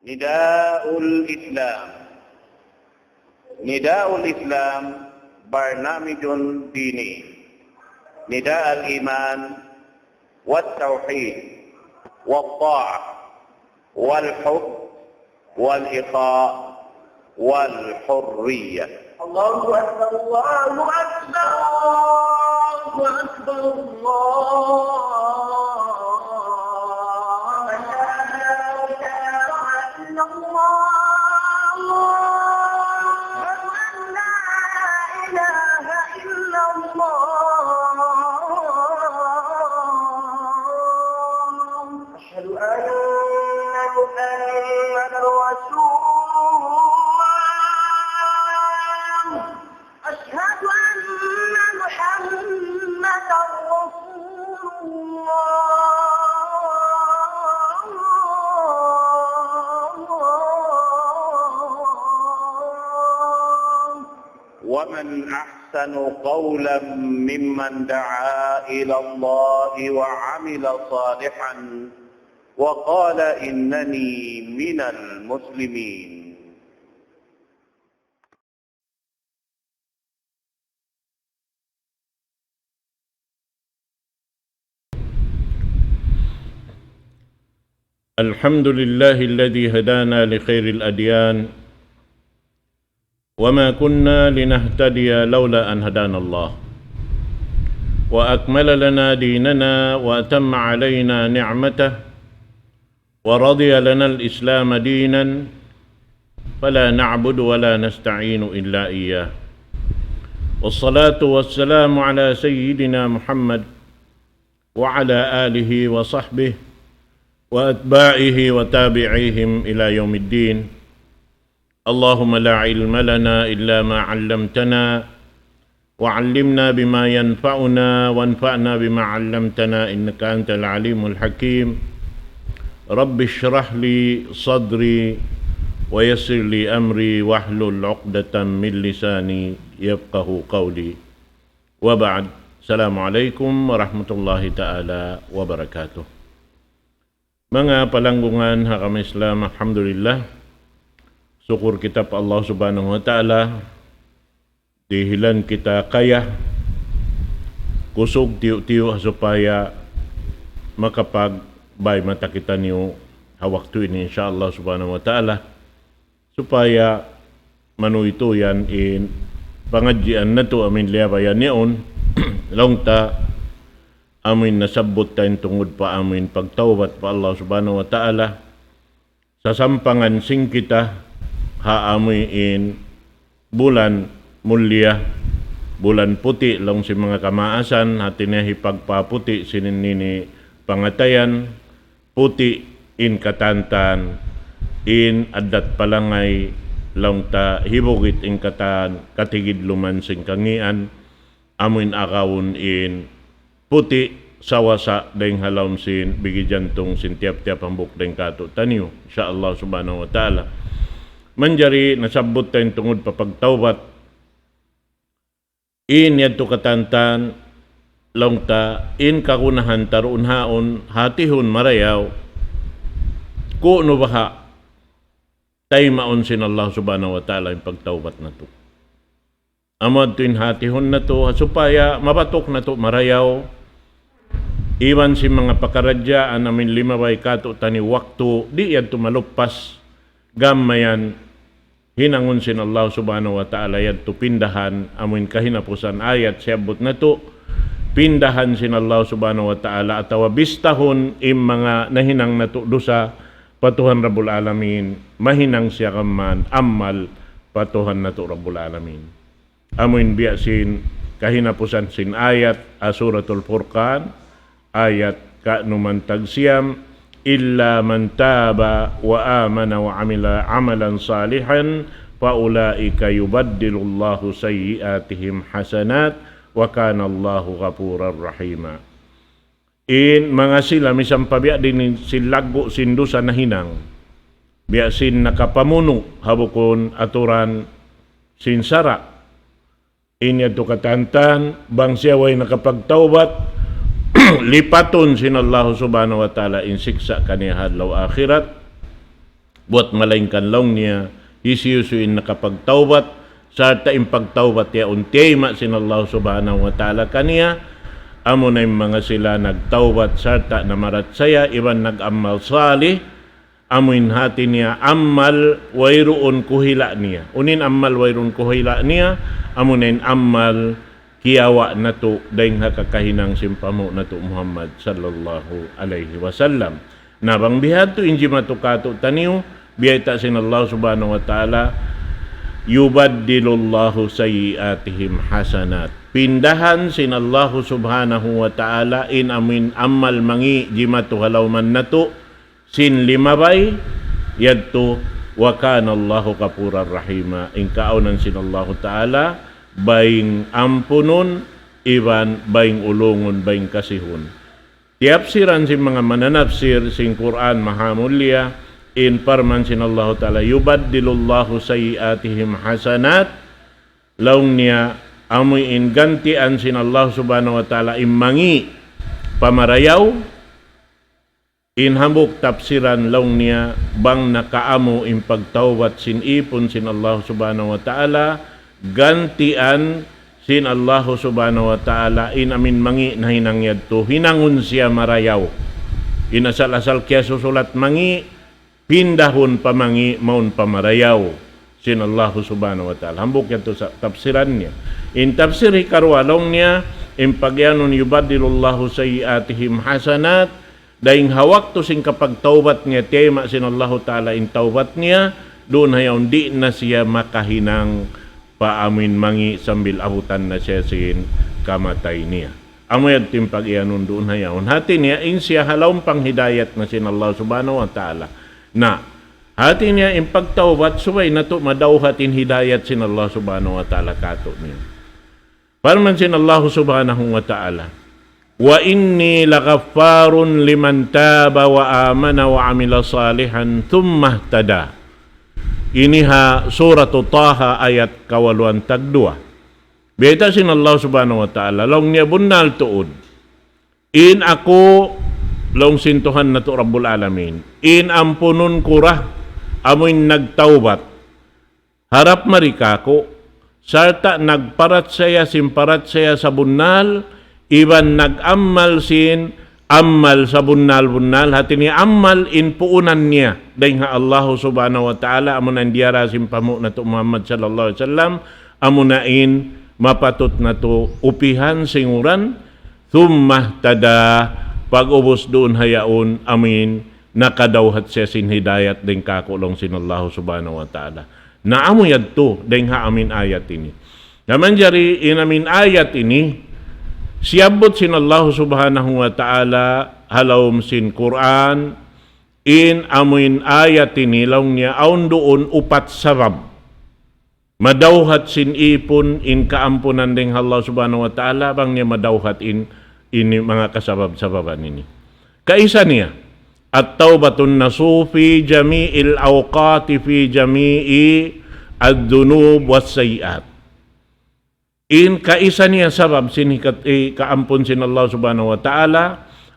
نداء الإسلام. نداء الإسلام برنامج ديني، نداء الإيمان والتوحيد والطاعة والحب والإخاء والحرية. الله أكبر الله أكبر الله أكبر الله لا إله إلا الله لا إله إلا الله أشهد أن محمدا رسول أشهد أن محمدا رسول الله. ومن أحسن قولا ممن دعا إلى الله وعمل صالحا وقال إنني من المسلمين. الحمد لله الذي هدانا لخير الأديان وما كنا لنهتدي لولا أن هدانا الله وأكمل لنا ديننا وأتم علينا نعمته ورضي لنا الإسلام دينا فلا نعبد ولا نستعين إلا إياه. والصلاة والسلام على سيدنا محمد وعلى آله وصحبه وأتباعه وتابعيهم إلى يوم الدين. اللهم لا علم لنا إلا ما علمتنا وعلمنا بما ينفعنا وانفعنا بما علمتنا إنك أنت العليم الحكيم. رب اشرح لي صدري ويسر لي أمري واحلل عقدة من لساني يفقه قولي. وبعد، السلام عليكم ورحمة الله تعالى وبركاته. Mga palanggungan hakam Islam, alhamdulillah, syukur kita pa Allah subhanahu wa ta'ala, dihilan kita kaya, kusog tiyo-tiyo supaya makapagbay mata kita niyo hawak ini insyaAllah subhanahu wa ta'ala, supaya manuituyan in pangadjian na to amin liyabayan niyon, langta amin nasabot tayong tungod pa amin pagtawbat pa Allah subhanahu wa ta'ala. Sa sampangan sing kita haamoy in bulan mulya, bulan puti lang si mga kamaasan, hatinahi pagpaputi sininini pangatayan, puti in katantan, in adat palangay lang ta hibugit in katan, katigid luman sing kangian, amin akawon in puti sawasa dahing halawm sin bigi jantong sin tiap-tiap hambuk dahing kato taniyo insyaallah subhanahu wa ta'ala. Manjari nasabot tayong tungod papagtawbat in yadto katantan langta in kakunahan taruun haon hatihon marayaw kuno baha tay maon sin Allah subhanahu wa ta'ala yung pagtawbat na to. Amad tuin hatihon na to supaya mabatok na to marayaw. Iwan si mga pakaradyaan namin limabay kato tani waktu di yan tumaluppas gamayan hinangon sin Allah subhanahu wa ta'ala yan to pindahan amin kahinapusan ayat siyabot na to pindahan sin Allah subhanahu wa ta'ala atawa bistahon im mga nahinang na to dosa patuhan Rabbul Alamin mahinang siya kaman amal patuhan na to Rabbul Alamin. Amin biyasin kahinapusan sin ayat Suratul Furqan ayat ka-numan tagsiyam illa man taba wa amana wa amila amalan salihan fa ulaika yubaddilullahu sayyiatihim hasanat wa kana Allahu ghafurar rahima. In mga sila misang pabiya din silago sindusa na hinang biya sin nakapamuno habukon aturan sinsara inya to katantan bang siya way nakapagtawbat lipaton sin Allah subhanahu wa ta'ala in siksa kaniya hadlaw akhirat buat malaing kanlong niya, isiyusuin nakapagtawbat, sarta impagtawbat ya untiyma sinallahu subhanahu wa ta'ala kaniya, amo na yung mga sila nagtawbat sarta na maratsaya, iban nag-amal salih, amuin hati niya, amal wayroon kuhila niya. Unin amal wayroon kuhila niya, amunin amal kiyawa na to, dahil hakakahinang simpamo na to Muhammad sallallahu alaihi wasallam. Nabang bihad to, inji matukato taniyo, biyata sinallahu subhanahu wa ta'ala, yubaddilullahu sayiatihim hasanat. Pindahan sinallahu subhanahu wa ta'ala in amin amal mangi jimatu halaw man nato sin limabay yadto wa kana Allahu kapurar rahima. In kaunan sinallahu ta'ala baing ampunon iban baing ulungon baing kasihon. Tiapsiran si mga mananapsir sing Quran mahamulya in parman sinallahu ta'ala yubaddilullahu sayiatihim hasanat, laung niya amoy in gantian sinallahu subhanahu wa ta'ala imangi pamarayaw, in hambuk tapsiran laung niya bang nakaamo in pagtawbat sin ipon sinallahu subhanahu wa ta'ala, gantian sinallahu subhanahu wa ta'ala in amin mangi na hinangyad to, hinangun siya marayaw, inasal-asal kya susulat mangi, pindahon pamangi maun pamarayaw sinallahu subhanahu wa ta'ala. Hambuk yan to sa tafsiran niya. In tafsiri karwalong niya, in pagyanon yubadilullahu sayiatihim hasanat, dahing hawak to sing kapag tawbat niya, tema sinallahu ta'ala in tawbat niya, doon hayaw di na siya makahinang paamin mangi sambil abutan na siya sin kamatay niya. Amoy tim pagyanon doon hayaw. Hati niya, in siya halawang panghidayat na sinallahu subhanahu wa ta'ala. Na hati niya in pagtawbat subay na to madawhatin hidayat sinallahu subhanahu wa ta'ala kato niya. Parman sinallahu subhanahu wa ta'ala, wa inni lagaffarun liman taba wa amana wa amila salihan thumma ihtada. Iniha suratu Taha ayat kawaluan tagdua. Beta sinallahu subhanahu wa ta'ala long niya bunal tuod, in ako long sintuhan na to Rabbul Alamin, in ampunun kurah amoy nagtawbat harap marikako sarta nagparat saya simparat saya sa bunal, iban nag-ammal sin ammal sa bunal hati ni ammal in puunan niya dahil nga Allah subhanahu wa ta'ala amunan diara simpamo na to Muhammad sallallahu alaihi wasallam, amunain mapatot na to upihan singuran, thumma tada pag-ubos doon hayaon amin nakadawhat siya sin hidayat din kakulong sinallahu subhanahu wa ta'ala. Naamo yadto din ha amin ayat ini. Naman jari in amin ayat ini, siyabot sinallahu subhanahu wa ta'ala halawm sin Quran, in amin ayat ini laung niya aun doon upat sabab. Madawhat sin ipon in kaampunan din Allah subhanahu wa ta'ala bang niya madawhat in ini mga kasabab-sababan ini. Kaisa niya, at-tawbatun nasuh fi jami'il awqati fi jami'i ad-dunub was-sayiat. In kaisa niya sabab sinikat kaampun sin Allah subhanahu wa ta'ala,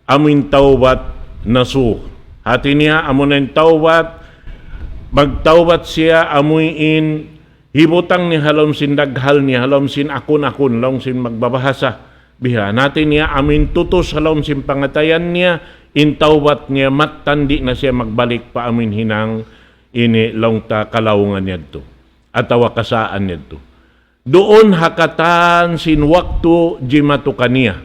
amin tawbat nasuh. Hati niya amunin tawbat, magtawbat siya amuin hibutang ni halom sin daghal niya, halom sin akun-akun, halom sin magbabahasa. Biha natin niya amin tutos halom sin pangatayan niya, in tawbat niya matandi na siya magbalik pa amin hinang ini longta kalawungan niya to atawa kasaan niya to. Doon hakatan sin waktu jimatu kaniya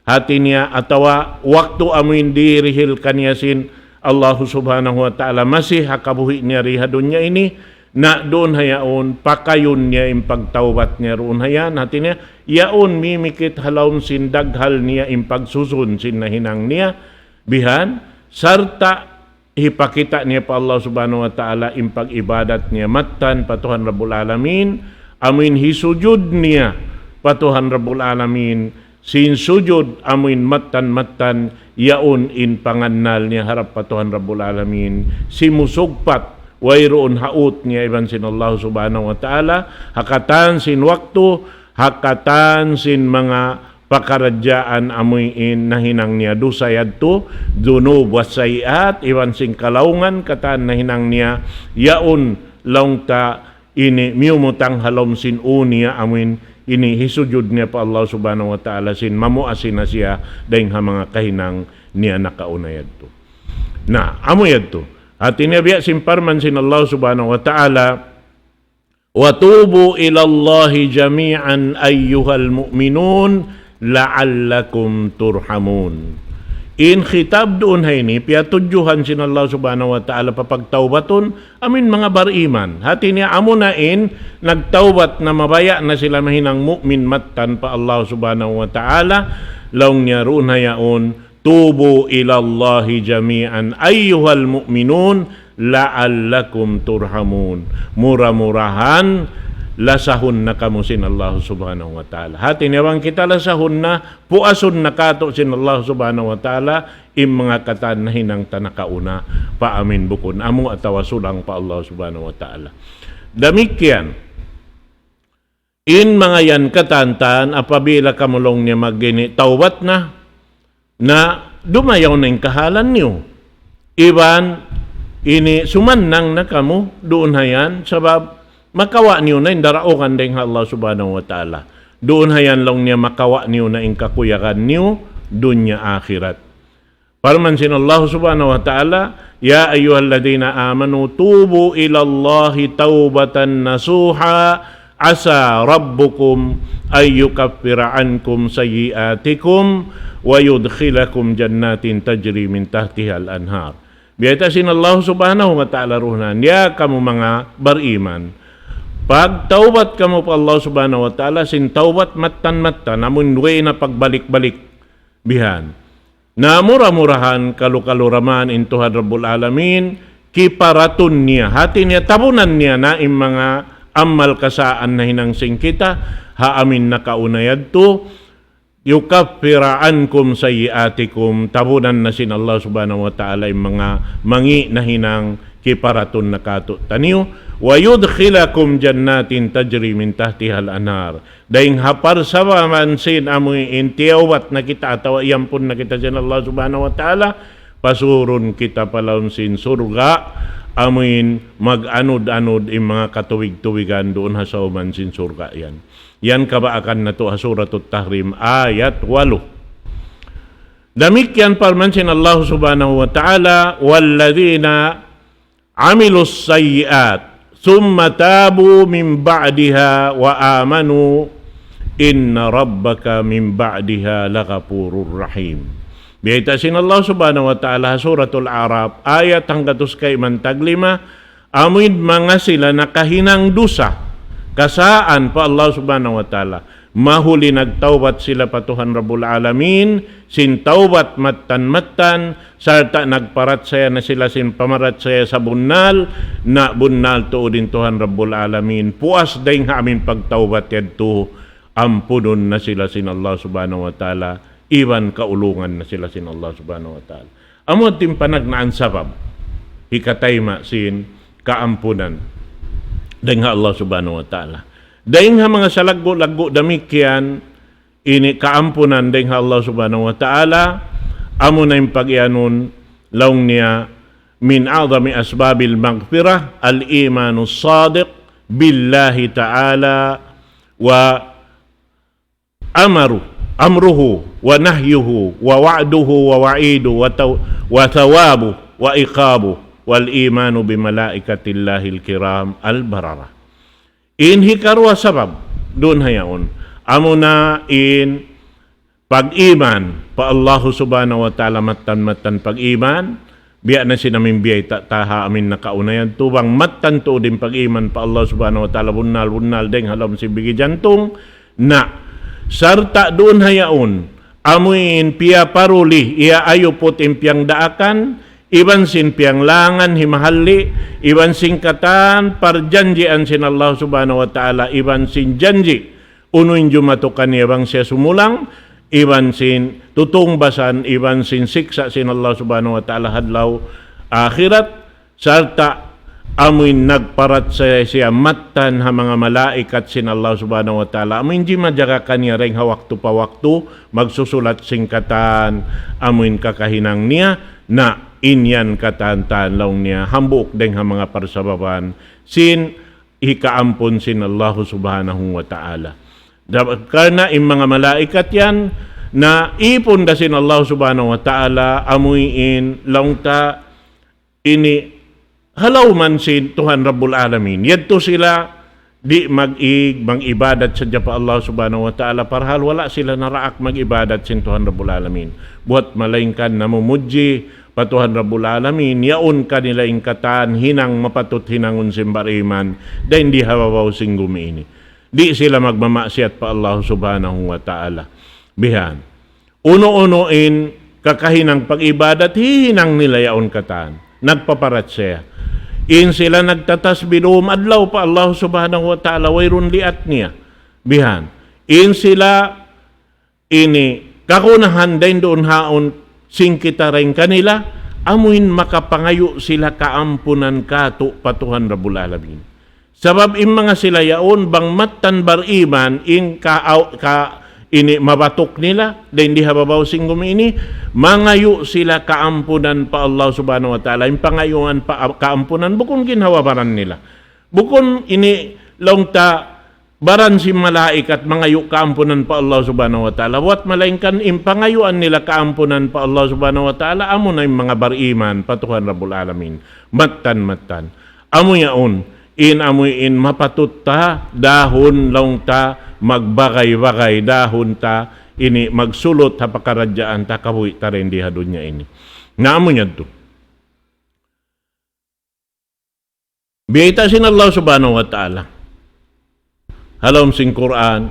hati niya atawa waktu amin dirihil kaniya sin Allah subhanahu wa ta'ala masih hakabuhi niya rihadon niya ini na doon hayaon pakayon niya impagtawbat niya roon hayan hati niya yaon mimikit halawon sin daghal niya impagsusun sin nahinang niya bihan sarta hipakita niya pa Allah subhanahu wa ta'ala impag ibadat niya matan patuhan Rabbul Alamin, amin hisujud niya patuhan Rabbul Alamin, sin sujud amin matan yaon in pangannal niya harap patuhan Rabbul Alamin, si musugpat wayroon haut niya iban sin Allah subhanahu wa ta'ala, hakatan sin waktu, hakatan sin mga pakaradyaan amuyin na hinang niya dusayad to dunub wasayiat iwan sing kalaungan katan na hinang niya yaon laung ta ini miumutang halom sin unia amuin ini hisujud niya pa Allah subhanahu wa ta'ala sin mamuasin na siya dahil mga kahinang niya nakaunayad to. Na, amuyad to. At inabiya simparman sin Allah subhanahu wa ta'ala wa tubu ilallahi jami'an ayyuhal mu'minun la'allakum turhamun. In khitab doon hay ni, piyatudyuhan sin Allah subhanahu wa ta'ala papagtawbaton, amin mga bariman. Hati niya amo na nagtawbat na mabaya na sila mahinang mu'min mattan pa Allah subhanahu wa ta'ala, laong niya roon hayaon, tubu ilallahi jami'an ayyuhal mu'minun la'allakum turhamun. Mura-murahan, lasahun na kamo sin Allah subhanahu wa ta'ala. Hati niyawang kita lasahun na, puasun na kato sin Allah subhanahu wa ta'ala, im mga katan na hinang tanakauna, paamin bukon, amo atawasulang pa Allah subhanahu wa ta'ala. Damikyan, in mga yan katantan, apabila kamulong niya magini, tawbat na dumayaw na yung kahalan niyo. Iban, ini sumannang na kamo, doon hayan, sabab, makawa niyo na indaraukan din Allah subhanahu wa ta'ala. Doon hayan lang niya makawa niyo na kakuyakan niyo dunya akhirat. Parman sin Allah subhanahu wa ta'ala, ya ayyuhalladhina amanu tubu ilallahi taubatan nasuha asa rabbukum ayyukaffira ankum sayyiatikum wa yudkhilakum jannatin tajri min tahtiha al-anhar. Biyata sin Allah subhanahu wa ta'ala ruhnan, ya kamu mga bariman, pag taubat ka mo pa Allah subhanahu wa ta'ala, sin taubat matan-matan, namun way na pagbalik-balik bihan. Na mura-murahan kalukaluraman intuhan Rabbul Alamin, kiparatun niya, hati niya, tabunan niya na yung mga amal kasaan na hinangsing kita, haamin na kaunayad to, yukaffira ankum sayyiatikum, tabunan na sin Allah subhanahu wa ta'ala yung mga mangi na hinang kiparatun na kato taniyo, wa yudkhilakum jannatin tajri min tahtiha al-anhar. Daing hapar sa mansin amoy intiyawat na kita atawa iyampun na kita sin Allah subhanahu wa ta'ala, pasurun kita palaun sin surga, amoy mag-anod-anod yung mga katuwig-tuwigan doon hasauman sin surga yan. Yan kabaakan na to Suratul Tahrim ayat 8. Damikyan parman sin Allah subhanahu wa ta'ala, walladhina amilus sayyiat thumma tabu min ba'diha wa amanu inna rabbaka min ba'diha laghafurur rahim. Biyata sin Allah subhanahu wa ta'ala Suratul Araf ayat hanggatus kay mantaglima, amuin mga sila nakahinang dusa kasaan pa Allah subhanahu wa ta'ala, mahuli nagtawbat sila patuhan Rabbul Alamin, sin tawbat matan-matan, sarta nagparat saya na sila sin pamarat saya sa bunal, na bunal tuudin Tuhan Rabbul Alamin, puas daing amin pagtawbat yadto, ampunon na sila sin Allah subhanahu wa ta'ala, iwan kaulungan na sila sin Allah subhanahu wa ta'ala. Amot timpanag na ansabab, hikatayma sin kaampunan, daing Allah subhanahu wa ta'ala. Daing ha mga salaggo-laggo damikyan, ini kaampunan daing Allah subhanahu wa ta'ala, amo na yung pag-ianon, laong niya, min a'zami asbabil maghfirah, al-imanu sadiq, billahi ta'ala, wa amruhu, wa nahyuhu, wa wa'duhu, wa wa'idu, wa thawabu, wa iqabu, wal imanu bimalaikatillahil kiram al-barara. In hikarwa sabab, doon hayaon, amo na in pag-iman, pa Allah subhanahu wa ta'ala matan-matan pag-iman, biya na sinamin biyay taha amin na kaunayan, tubang matan to din pag-iman pa Allah subhanahu wa ta'ala, bunal deng halam si bigi jantong, na sarta doon hayaon, amuin piya paruli, iya ayupot impyang daakan, iban sin piang langan himahali, iban sin katan parjanjian sin Allah subhanahu wa ta'ala, iban sin janji unuin jumatukan ibang siya sumulang, iban sin tutong basan, iban sin siksa sin Allah subhanahu wa ta'ala hadlaw akhirat, sarta amoy nagparat siya matan ha mga malaikat sin Allah subhanahu wa ta'ala. Amoy hindi madyaga kanya ring hawakto pawakto, magsusulat singkatan, amoy kakahinang niya, na inyan katan-tan laong niya, hambuk deng ha mga parsababan, sin ikaampon sin Allah subhanahu wa ta'ala. Karena yung mga malaikat yan, na ipon da sin Allah subhanahu wa ta'ala, amuyin laong ta, ini halaw man si Tuhan Rabbul Alamin. Yadto sila di mag-ibadat sa Japa Allah subhanahu wa ta'ala parhal wala sila naraak mag-ibadat sin Tuhan Rabbul Alamin. Buat malaingkan na mumuji pa Tuhan Rabbul Alamin, yaon ka nila ingkatan, hinang mapatut hinangon simbariman, da hindi hawawaw sing gumiini. Di sila magmamasyat pa Allah subhanahu wa ta'ala. Bihan. Uno-unoin kakahinang pag-ibadat, hihinang nila yaon katan. Nagpaparat siya. In sila nagtatasbidum adlaw pa Allah subhanahu wa ta'ala wayrun liat niya. Bihan. In sila ini kakunahan din doon haon singkita rin kanila amuin makapangayo sila kaampunan kato patuhan Rabbul Alamin. Sabab in mga sila yaon bang matan bariman in ini mabatok nila din di hababaw singgum ini mangayo sila kaampunan pa Allah subhanahu wa ta'ala. Yung pangayuan pa kaampunan bukon ginhawabaran nila, bukon ini longta baran si malaikat mangayo kaampunan pa Allah subhanahu wa ta'ala. Wat malaingkan in pangayuan nila kaampunan pa Allah subhanahu wa ta'ala, amo na yung mga bariman patuhan Rabbul Alamin matan amo yaon in amoy in mapatutta dahon longta magbagay-bagay dahon ta ini magsulot ha pakaradyaan ta kabuhi ta rin di hadunya ini. Naamo niya to. Biyita sin Allah subhanahu wa ta'ala. Halom sing Quran.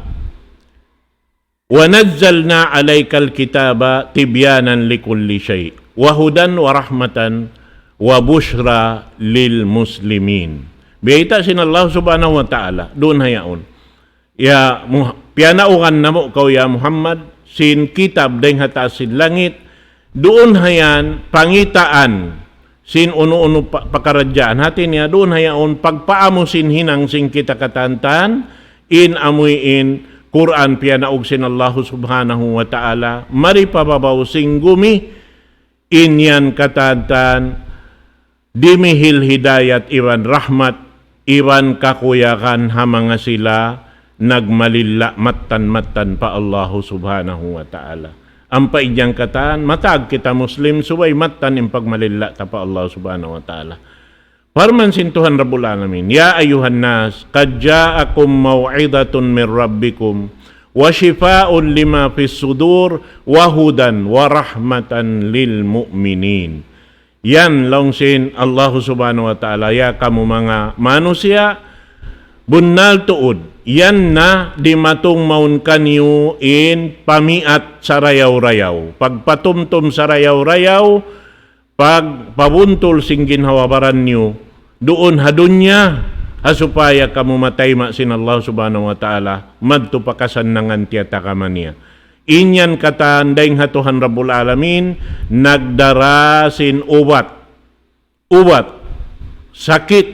Wa nazzalna alaykal kitaba tibyanan likulli shay wa hudan wa rahmatan wa bushra lil muslimin. Biyita sin Allah subhanahu wa ta'ala. Doon hayaon. Ya pianaukan na mo kau ya Muhammad sin kitab deng hatas sin langit doon hayan pangitaan sin uno-uno pakaradyaan hati niya doon hayaon pagpaamo sin hinang sin kita katantan in amuy in Quran pianaug sin Allah subhanahu wa ta'ala mari pababaw sing gumi inyan katantan dimihil hidayat iwan rahmat iwan kakuyakan ha mga sila nagmalilla matan pa Allah subhanahu wa ta'ala. Ang paijang katan, matag kita Muslim, suway matan yung pagmalilla ta pa Allah subhanahu wa ta'ala. Parman sin Tuhan Rabbul Alamin, ya ayuhan nas, qad ja'akum maw'idatun min rabbikum, wa shifaa'un lima fis sudur, wa hudan wa rahmatan lil mu'minin. Yan long sin Allah subhanahu wa ta'ala, ya kamu mga manusia, bunnal tuod, yan na di matong maun kanyo in pamiat sa rayaw-rayaw. Pagpatumtum sa rayaw-rayaw, pag pabuntol sing ginhawabaran nyo, doon hadunya, hasupaya kamu matayma sin Allah subhanahu wa ta'ala, madto pakasan nangan tiyata kamaniya. Inyan katanday nga Tuhan Rabbul Alamin, nagdara sin ubat, sakit,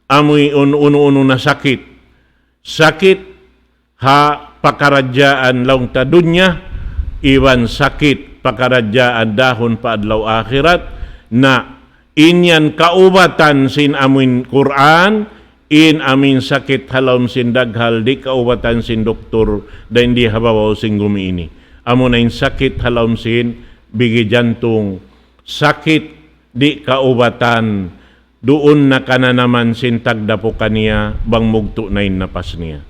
amoy uno-uno na sakit ha pakaradyaan laong tadunya iwan sakit pakaradyaan dahon pa adlaw akhirat na inyan kaubatan sin amin Quran in amin sakit halom sin daghal di kaubatan sin doktor da hindi habawaw sin gumiini amo na in sakit halom sin bigi jantung sakit di kaubatan doon na kana naman sintagda po kaniya bang mugto na napas niya.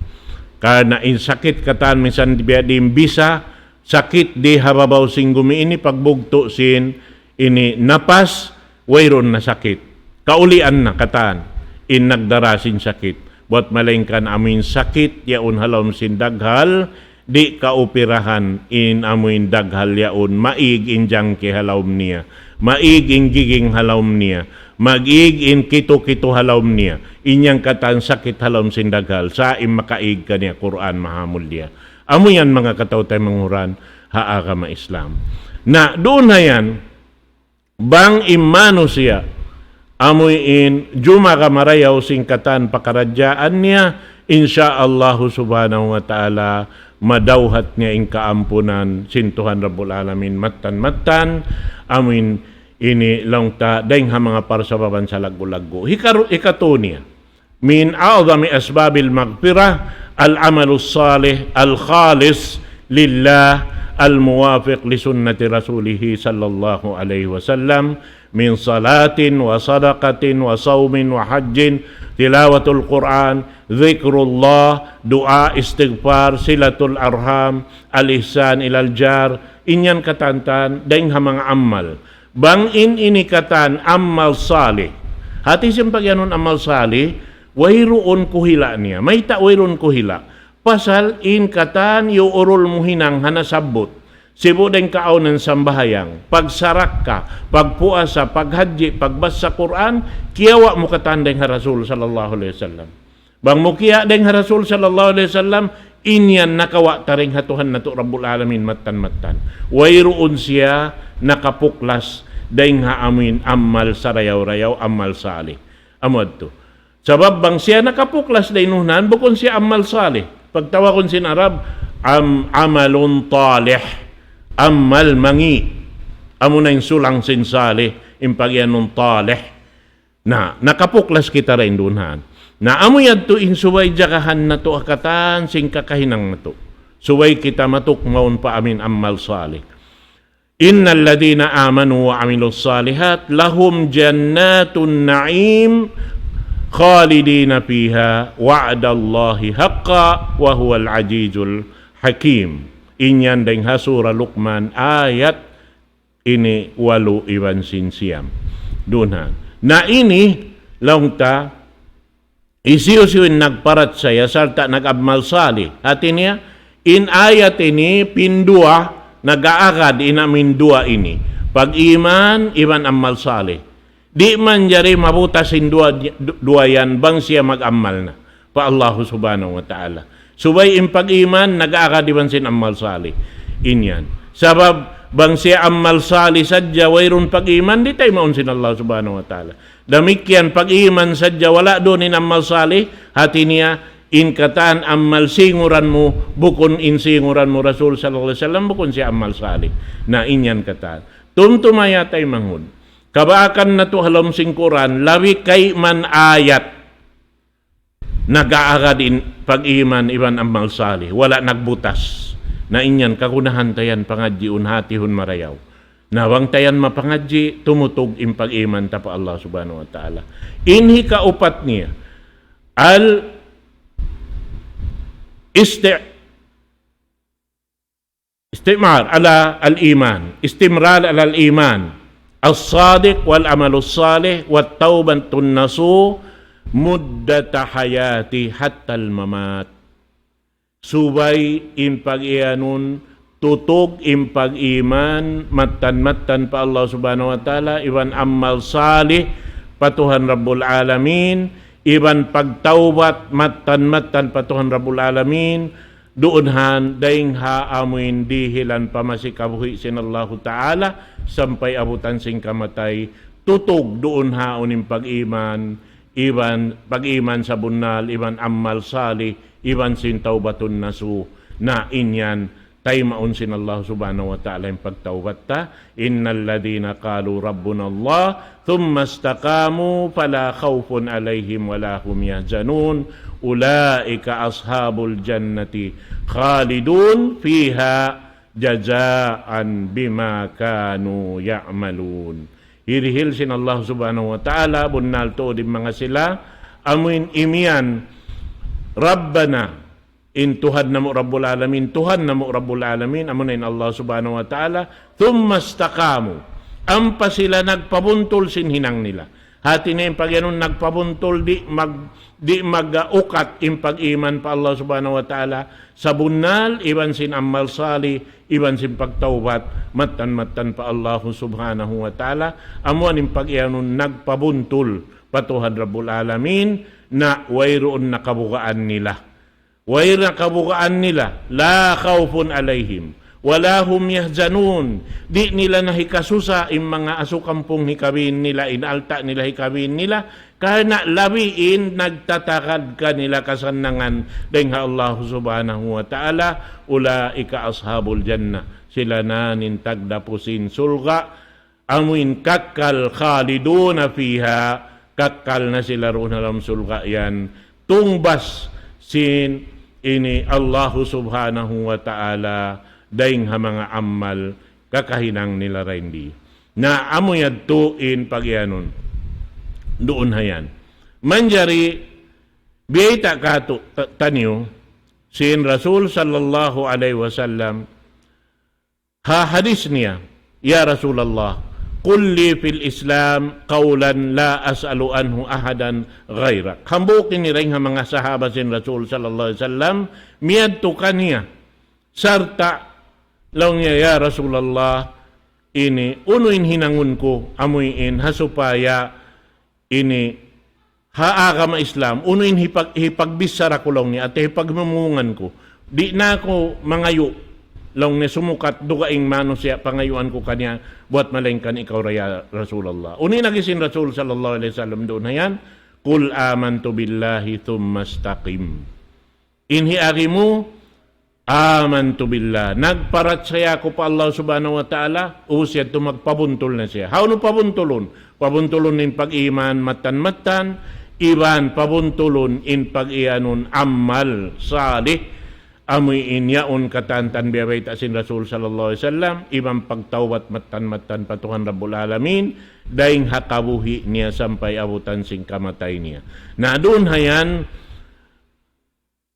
Karena in sakit katan minsan di bisa sakit di hababaw sing gumiini pagbugto sin ini napas wayron na sakit. Kaulian na katan in nagdara sin sakit. Buat malingkan amin sakit yaon halom sin daghal di kaoperahan in amin daghal yaon maig injang ki halom niya. Maig in giging halom niya. Mag-ig in kito-kito halom niya. Inyang katan sakit halom sindaghal. Sa makaig ka niya Quran mahamul niya. Amo yan mga kataw-tay manghuran haagama Islam. Na doon na yan bang imano siya amuin juma ka marayaw singkatan pakaradyaan niya, insyaallah subhanahu wa ta'ala, madawhat niya ing kaampunan sintuhan Rabbul Alamin matan amin ini lang ta daing ha mga parsababan sa laggo-laggo. Ikatunia min a'zami asbabil maghfirah al-amalu salih al-khalis lillah al-muwafiq li sunnati rasulih sallallahu alaihi wasallam min salatin wa sadaqatin wa saumin wa hajjin, tilawatul Quran, zikrullah, doa, istighfar, silatul arham, al-ihsan ilal jar, inyan katantan, daing ha mga amal. Bangin ini katan amal salih. Hati simpagyanon amal salih, wayroon kuhila niya. May wayroon kuhila. Pasal in katan yuurul muhinang hanasabot. Sibo din kaaw ng sambahayang, pagsarak ka, pagpuasa, paghadji, pagbasa Quran, kiyawa mo katandeng ha Rasul sallallahu alaihi wasallam. Bang mo kiya deng ha Rasul sallallahu alaihi wasallam, inyan nakawa taring hatuhan na to Rabbul Alamin matan. Wayroon siya nakapuklas deng ha amin amal sarayaw-rayaw, amal salih. Amad to. Sabab bang siya nakapuklas deng nuhnan, bukon siya amal salih. Pagtawakon sin Arab, amalun talih. Amal mangi amo na yung sulang sinsali impagyanong taleh na nakapuklas kita rin dunhan na amo yadto in suway jakahan na to akatan sing kakahinang na to suway kita matukmaon pa amin amal salih. Innal ladina amanu wa amilus salihat lahum jannatun na'im khalidina fiha wa'dallahi haqqa wa huwal azizul hakim. Inyan deng hasura Luqman ayat ini 8 iwan sinsiyam. Dunhan. Na ini laungta isiusiwin nagparat saya sarta nagabmal sali. Hati niya in ayat ini pindua nagaagad inamin dua ini. Pag iman iban amal sali. Di man jari mabutasin dua yan bang siya mag-amal na pa Allah subhanahu wa ta'ala. Subay impag-iman, nag-aakadiban sin amal salih. Inyan. Sabab, bang siya amal salih sadya, wayron pag-iman, di tayo maun sin Allah subhanahu wa ta'ala. Damikyan, pag-iman sadya, wala doon in amal salih, hati niya, in kataan amal singuran mo, bukon in singuran mo, Rasul sallallahu alaihi wasallam, bukon siya amal salih. Na inyan kataan. Tumtumaya tayo manghud. Kabaakan na to halom singkuran, lawi kay man ayat, nag-aagadin pag-iman iban amal salih, wala nagbutas na inyan kakunahan tayan pangadjiun hatihun marayaw nawang tayan mapangadji tumutog in pag-iman ta pa Allah subhanahu wa ta'ala. Inhi kaupat niya al istimrar ala al-iman, istimrar ala al-iman as-sadiq wal amalus salih wat taubatun nasuh muddata hayati hatta al-mamat. Subay impag-ianun tutog impag-iman matan pa Allah subhanahu wa ta'ala iban amal salih patuhan Rabbul Alamin iban pagtawbat matan patuhan Rabbul Alamin doonhan daing haamuin dihilan pamasikabuhi sin Allah ta'ala sampay abutan sing kamatay tutog doon haon impag-iman iban pag-iman sa bunal, iban amal salih, iban sin taubatun nasu na inyan tay maun sin Allah subhanahu wa ta'ala yung pagtawbat ta. Innal ladina qalu rabbuna Allah thumma istaqamu fala khawfun alaihim wala hum yahzanun ulaika ashabul jannati khalidun fiha jazaan bima kanu ya'malun. Hirihil sin Allah subhanahu wa ta'ala, bunal to din mga sila, amuin imian, Rabbana, in Tuhan na mo Rabbul Alamin, Tuhan na mo Rabbul Alamin, amunin Allah subhanahu wa ta'ala, thumastakamu, ampa sila nagpabuntol sin hinang nila. Hati na yung pagyanon nagpabuntol, di mag-ukat yung pag-iman pa Allah subhanahu wa ta'ala, sa bunal, iban sin amal sali, iban sin pagtawbat, matan pa Allah subhanahu wa ta'ala, amuan yung pag-iyanon nagpabuntol, patuhan Rabbul Alamin, na wayroon nakabukaan nila. Wayroon nakabukaan nila, la khawfun alaihim, wala hum yahzanun, di nila nahikasusa im mga asukampong hikawin nila, inalta nila hikawin nila, kana labiin nagtatakad kanila kasanangan dahil Allah subhanahu wa ta'ala, ulaika ashabul jannah, sila na nintagdapusin sulga, amuin kakkal khaliduna fiha, kakkal na sila roon alam sulga yan, tungbas sin ini Allah subhanahu wa ta'ala, daing ha mga amal kakahinang nila rendi na amoy tuin pagyanon doon hayan manjari biyayta kato tanyo sin Rasul sallallahu alaihi wasallam ha hadis niya, ya Rasulullah, qul li fil Islam qawlan la as'alu anhu ahadan ghairak. Hambukin ni ring ha mga sahaba sin Rasul sallallahu alaihi wasallam miyadto kaniya sarta law niya, ya Rasulullah, ini unuin hinangun ko amuin hasupaya ini haaga ma Islam unuin hipagbisara ko lang niya at hipagmamungan ko di na ako mangayo lang ni sumukat dugaing mano siya pangayuan ko kanya buat malengkan ikaw ya Rasulullah. Unin nagisin Rasul sallallahu alaihi wasallam doon na yan, qul amantu billahi thumma istaqim. Inhi agimu amantu billah, nagparat saya ko pa Allah subhanahu wa ta'ala, usya ito magpabuntol na siya. How no pabuntulon? Pabuntulon in pag-iman matan-matan, iban pabuntulon in pag-ianon amal salih, amoy inyaon katantan biyabay tasin Rasul sallallahu alaihi wasallam, ibang pagtawat matan-matan patuhan Rabbul Alamin, daing hakabuhi niya sampay abutan sing kamatay niya. Na doon hayan,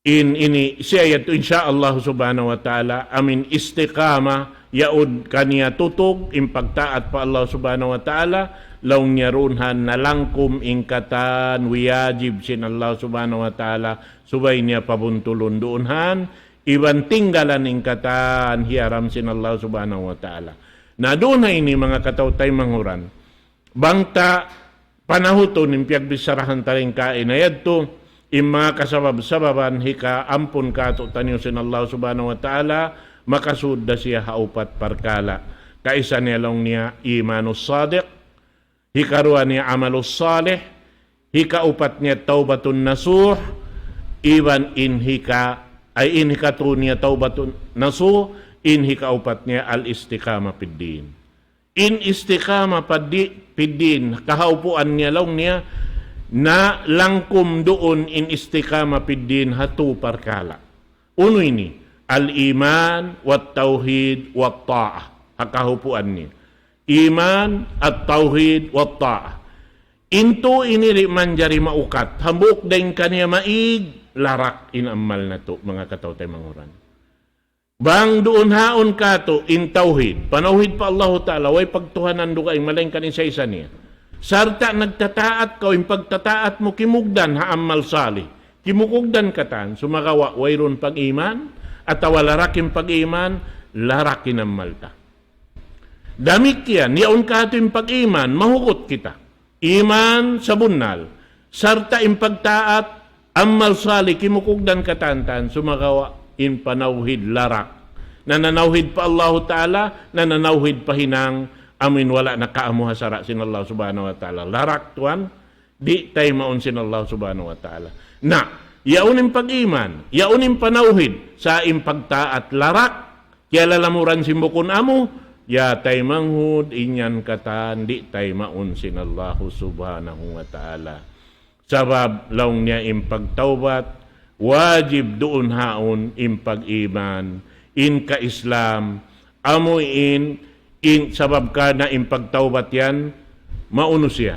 ini siya yato insyaallah subhanahu wa ta'ala amin istiqama yaud kaniya tutog impagtaat pa Allah subhanahu wa ta'ala laung niya runhan nalangkum ingkatan wiyajib sin Allah subhanahu wa ta'ala subay niya pabuntulon doonhan iban tinggalan ingkatan hiaram sin Allah subhanahu wa ta'ala. Na doon na ini mga katawtay manguran bangta panahuton impyag bisarahan taring kain ayad to mga kasabab-sababan hika ampun kato tanyo sin Allah subhanahu wa ta'ala makasud da siya haupat parkala kaisa niya lang niya imanus sadiq hikaruan niya amalus salih hikaupat niya taubatun nasuh iban in hika niya taubatun nasuh in hikaupat niya al istiqama piddin in istiqama piddin kahaupuan niya lang niya na langkum doon in istiqama piddin hatu parkala. Uno ini, al-iman, wat-tauhid, wat-ta'ah. Hakahupuan ni. Iman, at-tauhid, wat-ta'ah. Into ini manjari maukat. Hambuk din kanya maig, larak in amal na to, mga katawtay manguran. Bang doon haon ka to, in tauhid. Panauhid pa Allah Ta'ala, way pagtuhanan do kaing malengkan in isa niya. Sarta nagtataat ka, yung pagtataat mo kimugdan ha amal salih. Kimukugdan katan, sumagawa wayron pag-iman, at awalarakin pag-iman, larakin ang malta. Damit yan, yaon ka ito yung pag-iman, mahukot kita. Iman sa bunal. Sarta yung pagtaat, amal salih, kimukugdan katantan, sumagawa in panawhid larak. Nananawhid pa Allah Ta'ala, nananawhid pa hinang amin wala na kaamu hasara sin Allah subhanahu wa ta'ala. Larak tuan, di tayo maun sin Allah subhanahu wa ta'ala. Na, yaunin pag-iman, yaunin panauhid, sa impagtaat larak, kaya lalamuran simbukon amu, ya tayo manghud, inyan katan, di tayo maun sin Allah subhanahu wa ta'ala. Sabab, laung niya impagtawbat, wajib doon haon impag-iman, in ka-Islam, amuin, sabab ka na impagtawbat yan, mauno siya.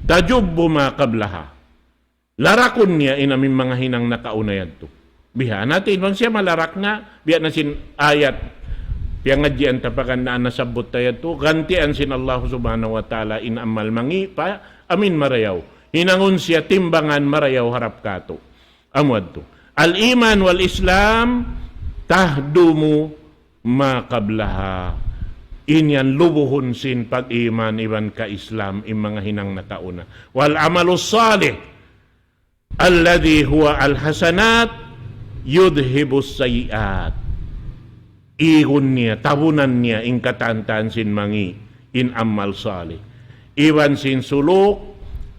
Tajubbo makablaha. Larakon niya aming mga hinang nakaunayad to. Biha natin, bang siya malarak na, biya na sin ayat, piya nga diyan tapakan na nasabot tayo to, gantian sin Allah subhanahu wa ta'ala in amal mangi pa, amin marayaw. Hinangon siya timbangan marayaw harap kato. Amwad to. Al-iman wal Islam, tahdumu makablaha. Inyan lubuhon sin pag-iman iban ka Islam in mga hinang nakauna. Wal amalus salih alladhi huwa al-hasanat yudhibus sayiat. igon niya, tabunan niya, in katantan sin mangi, in amal salih. Iwan sin suluk,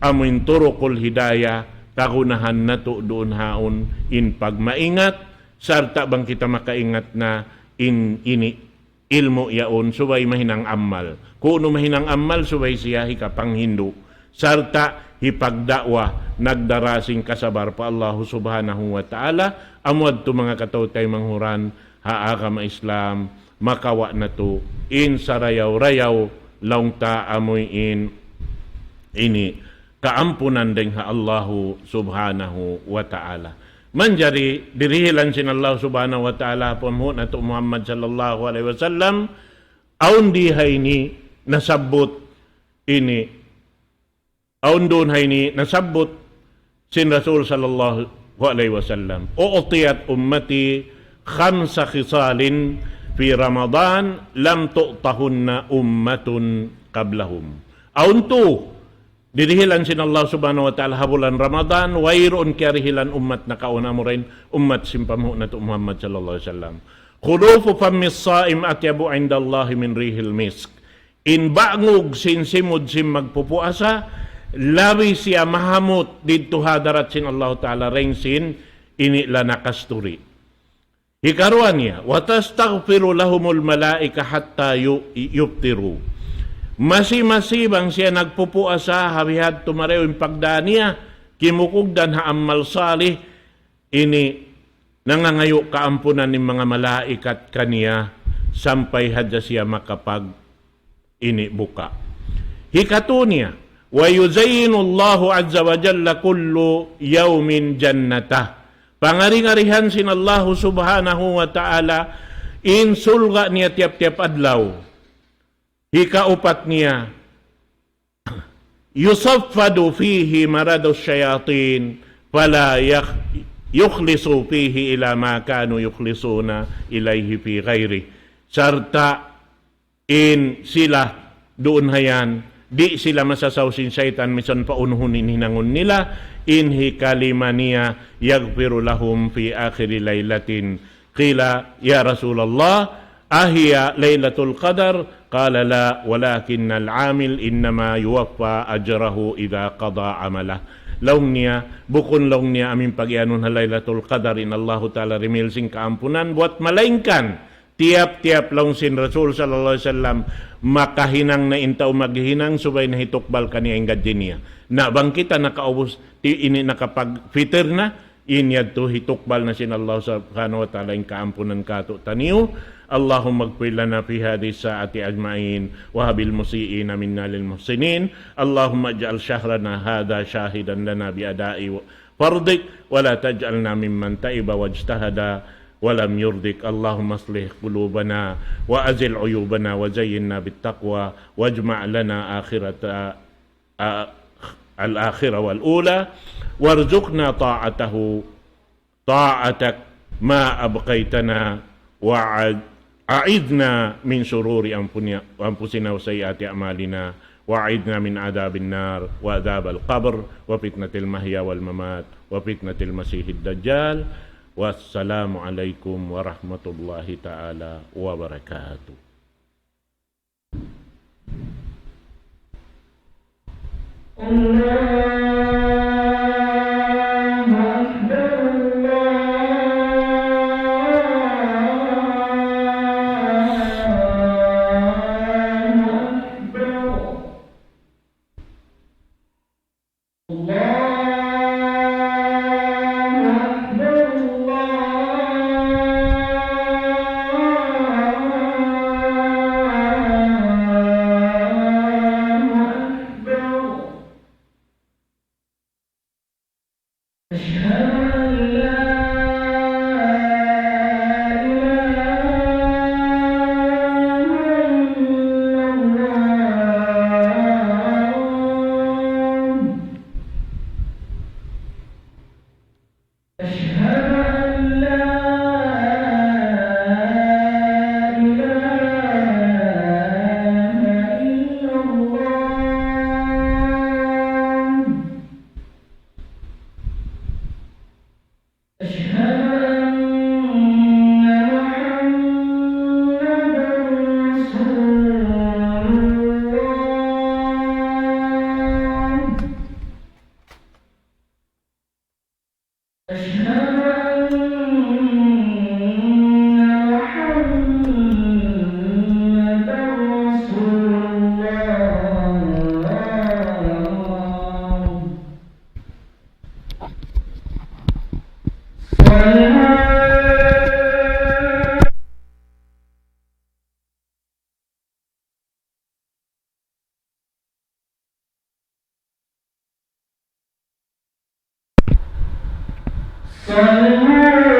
amin turukul hidayah, kagunahan na to doon haon, in pagmaingat, sarta bang kita makaingat na in ini ilmo yaon, subay mahinang amal. Kuno mahinang amal, subay siya hikapang Hindu. Sarta hipagdakwa, nagdarasing kasabar pa Allah subhanahu wa ta'ala, amwad to mga katawtay manghuran, haaka Islam, makawa na to, in sarayaw-rayaw, laungta amoy in ini, kaampunan ding ha Allahu subhanahu wa ta'ala. Manjari, dirihilan sin Allah subhanahu wa ta'ala po na to Muhammad sallallahu alaihi wasallam, aun di hay ni nasabot ini, aun doon hay ni nasabot sin Rasul sallallahu alaihi wasallam. U'tiyat ummati khamsa khisalin fi Ramadan lam tu'tahunna ummatun qablahum. Aun to, dirihilan sin Allah subhanahu wa ta'ala habulan Ramadan, wayroon karihilan ummat na kauna mo rin, ummat simpamu na to Muhammad sallallahu alaihi wasallam. Khulufu famis saim atyabu indallahi min rihil misk. In bangog sin simud sim magpupuasa, labi siya mahamot dito hadarat sin Allah ta'ala ring sin inila nakasturi. Hikaruan niya, watastaghfiru lahumul malaika hatta yuptiru. Masi-masibang siya nagpupuasa, habihad tumarew yung pagdaan niya, kimukugdan ha amal salih, ini nangangayo kaampunan ng mga malaikat kaniya, sampay hadya siya makapag ini buka. Hikatu niya, wa yuzayyinu Allahu azza wa jalla kullu yawmin jannatah. Pangaring-arihan sin Allah subhanahu wa ta'ala, insulga niya tiap-tiap adlaw. Hikaupat niya, yusaffadu fihi maradu syayatin, fala yukhlisu fihi ila ma kanu yukhlisuna ilayhi fi ghairi. Sarta, in sila doon hayan, di sila masasaw sin syaitan, misan paunuhunin hinangon nila, in hikalima niya, yagfiru lahum fi akhiri laylatin. Qila, ya Rasulallah, ahiya laylatul qadar? Qala la, walakin al-amil innama yuwaffa ajrahu idha qada amalah. Laung niya, bukon laung niya aming pag-ianon ha laylatul qadar, in Allah ta'ala rimilsing kaampunan, buat malaingkan, tiap-tiap laung sin Rasul sallallahu alaihi wasallam, makahinang na intaw maghinang, subay na hitukbal kaniya inggadin niya. Na bang kita nakaubos, ini nakapag-fitter na, inyad to hitukbal na sin Allah subhanahu wa ta'ala, in kaampunan kato taniyo. Allahumma magfir lana fi hadhihi sa'ati ajma'in wa habil musii'ina minna lil muhsinin. Allahumma ij'al shahrana hadha shahidan lana bi ada'i fardik wa la taj'alna mimman ta'iba wajtahada wa lam yurdik. Allahumma aslih qulubana wa azil uyubana wa zayyinna bit taqwa wajma' lana akhirata al-akhirah wal ula warzuqna ta'atahu ta'atak ma abqaitana wa'idna min sururi anfusina wa sayyiati a'malina wa'idna min adabin nar wa adab al-qabr wa fitnatil mahya wal mamat wa fitnatil masihid dajjal. Wassalamu alaikum warahmatullahi ta'ala wabarakatuh. أشهد أن محمدا رسول الله. صلوا